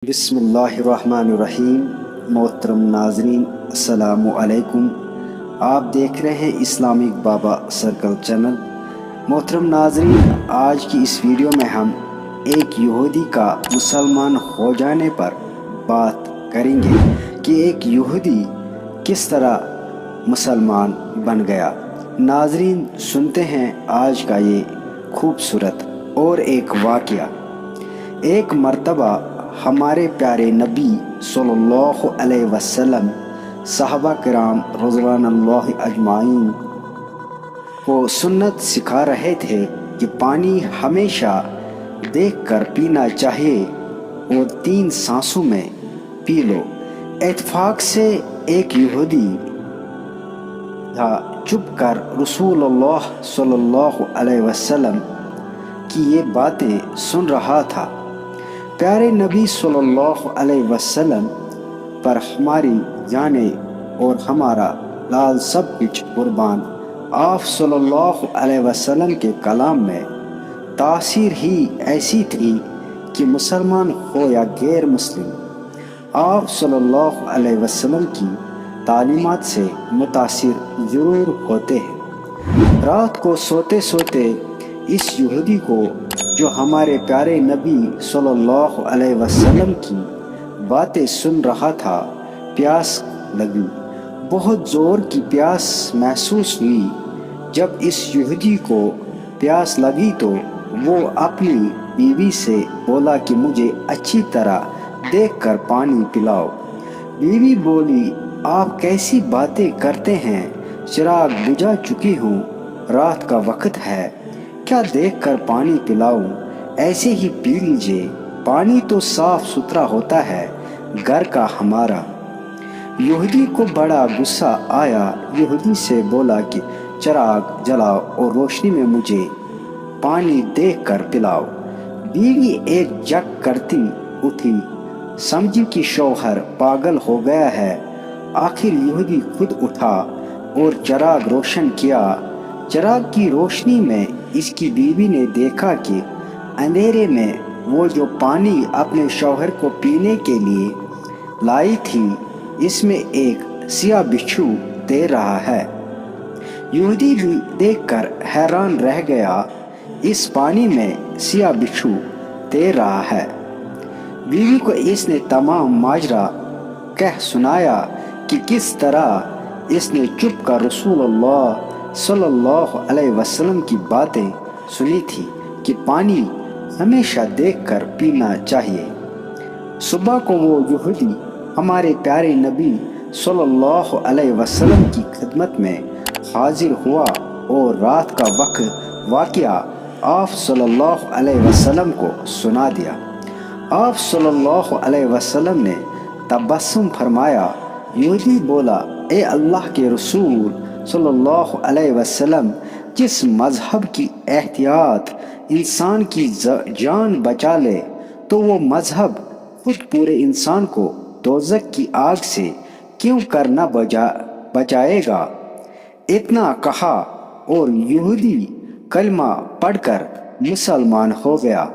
بسم اللہ الرحمن الرحیم۔ محترم ناظرین السلام علیکم۔ آپ دیکھ رہے ہیں اسلامک بابا سرکل چینل۔ محترم ناظرین، آج کی اس ویڈیو میں ہم ایک یہودی کا مسلمان ہو جانے پر بات کریں گے کہ ایک یہودی کس طرح مسلمان بن گیا۔ ناظرین، سنتے ہیں آج کا یہ خوبصورت اور ایک واقعہ۔ ایک مرتبہ ہمارے پیارے نبی صلی اللہ علیہ وسلم صحابہ کرام رضوان اللہ اجمعین کو سنت سکھا رہے تھے کہ پانی ہمیشہ دیکھ کر پینا چاہیے اور 3 سانسوں میں پی لو۔ اتفاق سے ایک یہودی تھا، چپ کر رسول اللہ صلی اللہ علیہ وسلم کی یہ باتیں سن رہا تھا۔ پیارے نبی صلی اللہ علیہ وسلم پر ہماری جانیں اور ہمارا لال سب کچھ قربان۔ آپ صلی اللہ علیہ وسلم کے کلام میں تاثیر ہی ایسی تھی کہ مسلمان ہو یا غیر مسلم، آپ صلی اللہ علیہ وسلم کی تعلیمات سے متاثر ضرور ہوتے ہیں۔ رات کو سوتے سوتے اس یہودی کو، جو ہمارے پیارے نبی صلی اللہ علیہ وسلم کی باتیں سن رہا تھا، پیاس لگی۔ بہت زور کی پیاس محسوس ہوئی۔ جب اس یہودی کو پیاس لگی تو وہ اپنی بیوی سے بولا کہ مجھے اچھی طرح دیکھ کر پانی پلاؤ۔ بیوی بولی، آپ کیسی باتیں کرتے ہیں، چراغ بجھا چکی ہوں، رات کا وقت ہے، کیا دیکھ کر پانی پلاؤں، ایسے ہی پی لیجئے، پانی تو صاف ستھرا ہوتا ہے گھر کا ہمارا۔ یہودی کو بڑا غصہ آیا، یہودی سے بولا کہ چراغ جلاؤ اور روشنی میں مجھے پانی دیکھ کر پلاؤ۔ بیوی ایک جگ کرتی اٹھی، سمجھی کہ شوہر پاگل ہو گیا ہے۔ آخر یہودی خود اٹھا اور چراغ روشن کیا۔ چراغ کی روشنی میں اس کی بیوی نے دیکھا کہ اندھیرے میں وہ جو پانی اپنے شوہر کو پینے کے لیے لائی تھی، اس میں ایک سیاہ بچھو تیر رہا ہے۔ یہودی بھی دیکھ کر حیران رہ گیا، اس پانی میں سیاہ بچھو تیر رہا ہے۔ بیوی کو اس نے تمام ماجرا کہہ سنایا کہ کس طرح اس نے چپ کر رسول اللہ صلی اللہ علیہ وسلم کی باتیں سنی تھی کہ پانی ہمیشہ دیکھ کر پینا چاہیے۔ صبح کو وہ یہودی ہمارے پیارے نبی صلی اللہ علیہ وسلم کی خدمت میں حاضر ہوا اور رات کا واقعہ آپ صلی اللہ علیہ وسلم کو سنا دیا۔ آپ صلی اللہ علیہ وسلم نے تبسم فرمایا۔ یہودی بولا، اے اللہ کے رسول صلی اللہ علیہ وسلم، جس مذہب کی احتیاط انسان کی جان بچا لے تو وہ مذہب خود پورے انسان کو دوزخ کی آگ سے کیوں کر نہ بچائے گا۔ اتنا کہا اور یہودی کلمہ پڑھ کر مسلمان ہو گیا۔